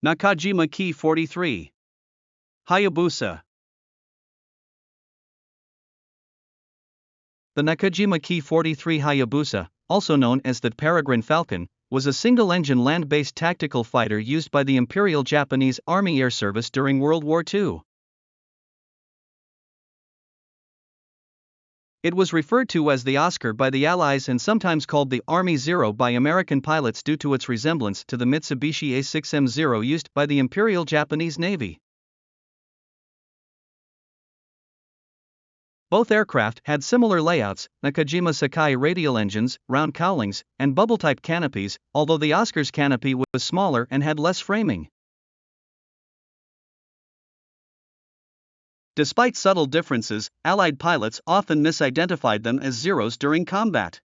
Nakajima Ki-43. Hayabusa. The Nakajima Ki-43 Hayabusa, also known as the Peregrine Falcon, was a single-engine land-based tactical fighter used by the Imperial Japanese Army Air Service during World War II. It was referred to as the Oscar by the Allies and sometimes called the Army Zero by American pilots due to its resemblance to the Mitsubishi A6M0 used by the Imperial Japanese Navy. Both aircraft had similar layouts: Nakajima Sakai radial engines, round cowlings, and bubble-type canopies, although the Oscar's canopy was smaller and had less framing. Despite subtle differences, Allied pilots often misidentified them as Zeros during combat.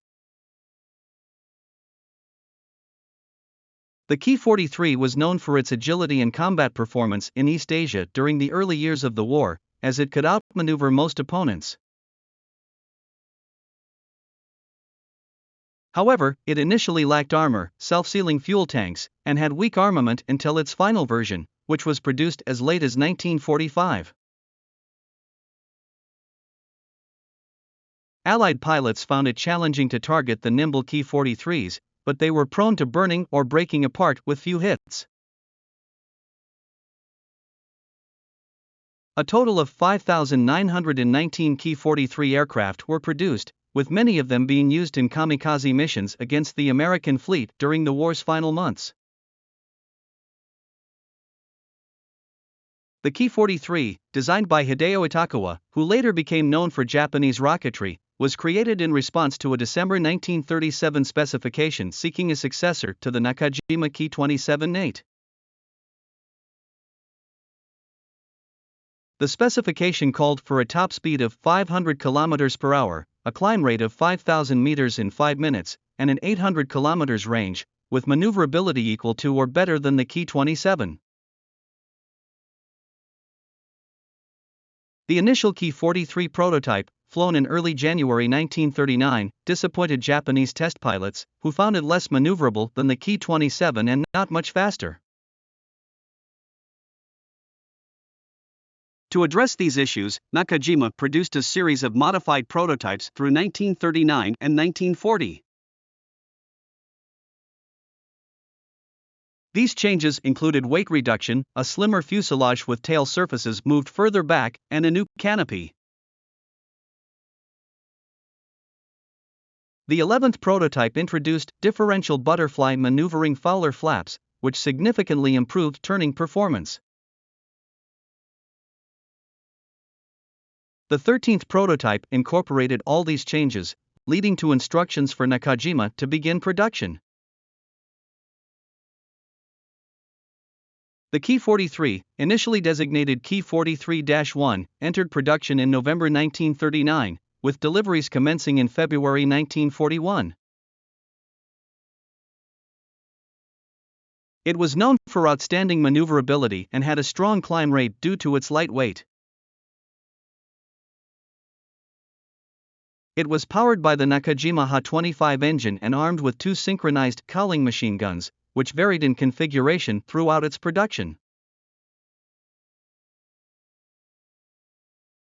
The Ki-43 was known for its agility and combat performance in East Asia during the early years of the war, as it could outmaneuver most opponents. However, it initially lacked armor, self-sealing fuel tanks, and had weak armament until its final version, which was produced as late as 1945. Allied pilots found it challenging to target the nimble Ki-43s, but they were prone to burning or breaking apart with few hits. A total of 5,919 Ki-43 aircraft were produced, with many of them being used in kamikaze missions against the American fleet during the war's final months. The Ki-43, designed by Hideo Itokawa, who later became known for Japanese rocketry, was created in response to a December 1937 specification seeking a successor to the Nakajima Ki-27-8. The specification called for a top speed of 500 km per hour, a climb rate of 5,000 meters in 5 minutes, and an 800 km range, with maneuverability equal to or better than the Ki-27. The initial Ki-43 prototype, flown in early January 1939, disappointed Japanese test pilots, who found it less maneuverable than the Ki-27 and not much faster. To address these issues, Nakajima produced a series of modified prototypes through 1939 and 1940. These changes included weight reduction, a slimmer fuselage with tail surfaces moved further back, and a new canopy. The 11th prototype introduced differential butterfly maneuvering Fowler flaps, which significantly improved turning performance. The 13th prototype incorporated all these changes, leading to instructions for Nakajima to begin production. The Ki-43, initially designated Ki-43-1, entered production in November 1939, with deliveries commencing in February 1941. It was known for outstanding maneuverability and had a strong climb rate due to its light weight. It was powered by the Nakajima Ha-25 engine and armed with 2 synchronized cowling machine guns, which varied in configuration throughout its production.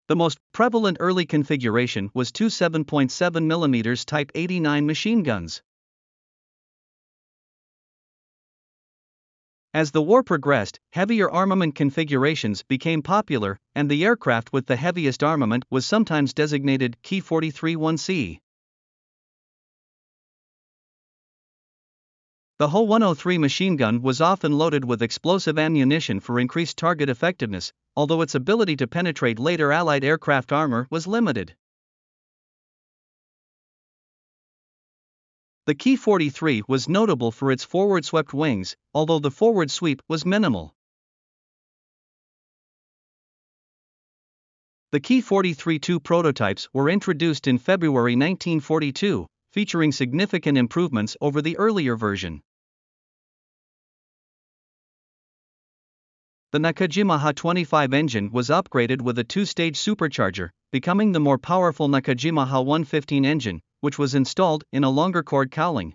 The most prevalent early configuration was 2 7.7 mm Type 89 machine guns. As the war progressed, heavier armament configurations became popular, and the aircraft with the heaviest armament was sometimes designated Ki-43-1C. The Ho-103 machine gun was often loaded with explosive ammunition for increased target effectiveness, although its ability to penetrate later Allied aircraft armor was limited. The Ki-43 was notable for its forward-swept wings, although the forward sweep was minimal. The Ki-43-2 prototypes were introduced in February 1942, featuring significant improvements over the earlier version. The Nakajima Ha-25 engine was upgraded with a 2-stage supercharger, becoming the more powerful Nakajima Ha-115 engine, which was installed in a longer chord cowling.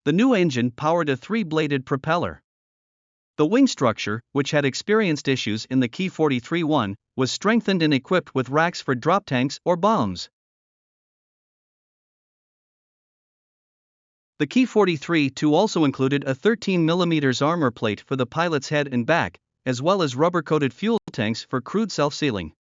The new engine powered a three-bladed propeller. The wing structure, which had experienced issues in the Ki-43-1, was strengthened and equipped with racks for drop tanks or bombs. The Ki-43-2 also included a 13mm armor plate for the pilot's head and back, as well as rubber-coated fuel tanks for crude self-sealing.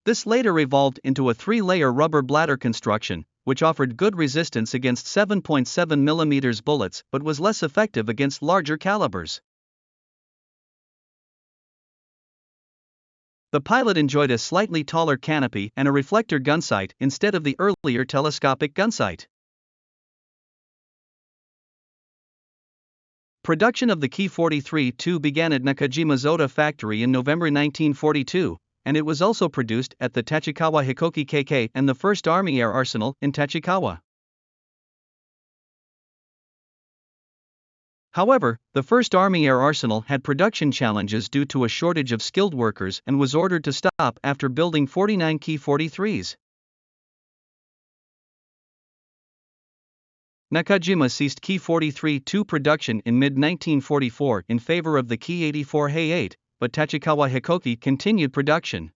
This later evolved into a three-layer rubber bladder construction, which offered good resistance against 7.7mm bullets but was less effective against larger calibers. The pilot enjoyed a slightly taller canopy and a reflector gunsight instead of the earlier telescopic gunsight. Production of the Ki-43-2 began at Nakajima's Oda factory in November 1942, and it was also produced at the Tachikawa Hikoki KK and the 1st Army Air Arsenal in Tachikawa. However, the 1st Army Air Arsenal had production challenges due to a shortage of skilled workers and was ordered to stop after building 49 Ki-43s. Nakajima ceased Ki-43-2 production in mid-1944 in favor of the Ki-84 Hay-8, but Tachikawa Hikoki continued production.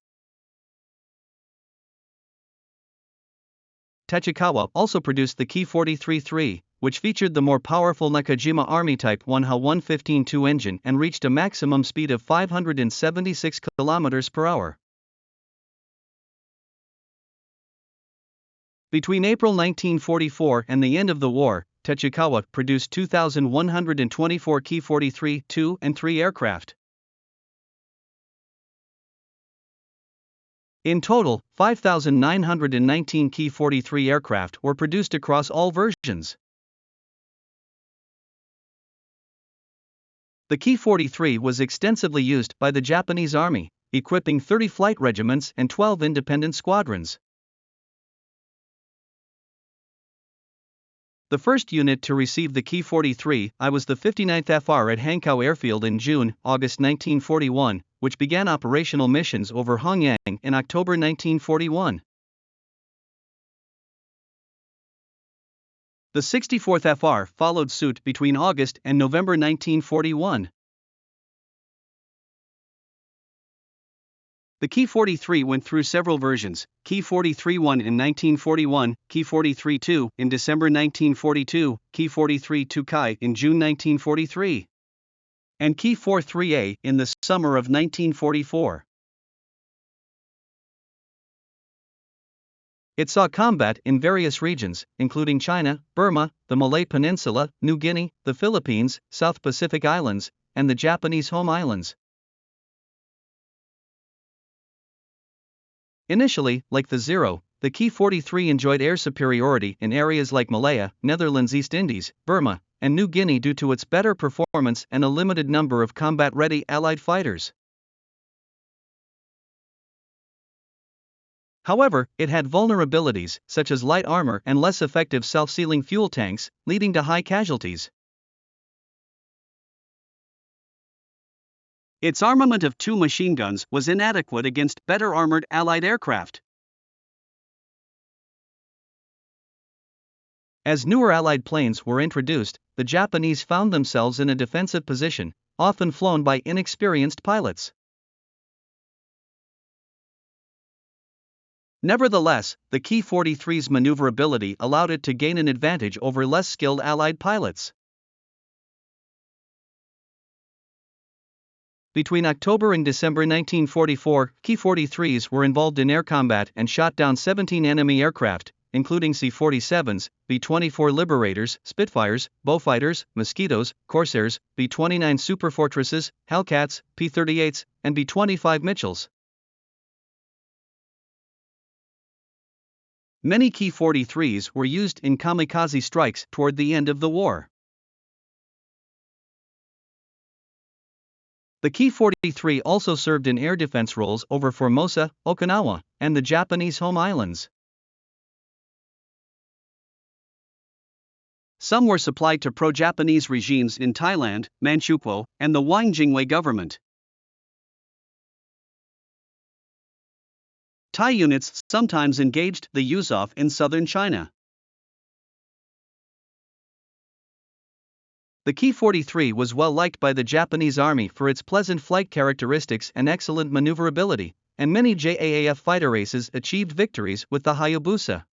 Tachikawa also produced the Ki-43-3, which featured the more powerful Nakajima Army Type 1 Ha-115-2 engine and reached a maximum speed of 576 km per hour. Between April 1944 and the end of the war, Tachikawa produced 2,124 Ki-43-2 and 3 aircraft. In total, 5,919 Ki-43 aircraft were produced across all versions. The Ki-43 was extensively used by the Japanese Army, equipping 30 flight regiments and 12 independent squadrons. The first unit to receive the Ki-43 was the 59th FR at Hankow Airfield in June-August 1941, which began operational missions over Hongyan in October 1941. The 64th FR followed suit between August and November 1941. The Ki-43 went through several versions: Ki-43-1 in 1941, Ki-43-2 in December 1942, Ki-43-2 Kai in June 1943, and Ki-43A in the summer of 1944. It saw combat in various regions, including China, Burma, the Malay Peninsula, New Guinea, the Philippines, South Pacific Islands, and the Japanese Home Islands. Initially, like the Zero, the Ki-43 enjoyed air superiority in areas like Malaya, Netherlands East Indies, Burma, and New Guinea due to its better performance and a limited number of combat-ready Allied fighters. However, it had vulnerabilities, such as light armor and less effective self-sealing fuel tanks, leading to high casualties. Its armament of 2 machine guns was inadequate against better armored Allied aircraft. As newer Allied planes were introduced, the Japanese found themselves in a defensive position, often flown by inexperienced pilots. Nevertheless, the Ki-43's maneuverability allowed it to gain an advantage over less skilled Allied pilots. Between October and December 1944, Ki-43s were involved in air combat and shot down 17 enemy aircraft, including C-47s, B-24 Liberators, Spitfires, Beaufighters, Mosquitoes, Corsairs, B-29 Superfortresses, Hellcats, P-38s, and B-25 Mitchells. Many Ki-43s were used in kamikaze strikes toward the end of the war. The Ki-43 also served in air defense roles over Formosa, Okinawa, and the Japanese Home Islands. Some were supplied to pro-Japanese regimes in Thailand, Manchukuo, and the Wang Jingwei government. Thai units sometimes engaged the Yuzov in southern China. The Ki-43 was well liked by the Japanese Army for its pleasant flight characteristics and excellent maneuverability, and many JAAF fighter aces achieved victories with the Hayabusa.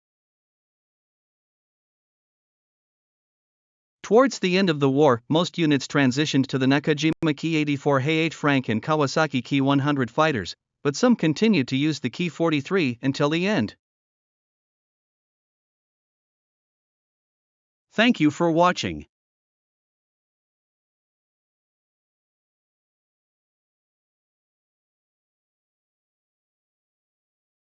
Towards the end of the war, most units transitioned to the Nakajima Ki-84 Hi-8 Frank and Kawasaki Ki-100 fighters, but some continued to use the Ki-43 until the end. Thank you for watching.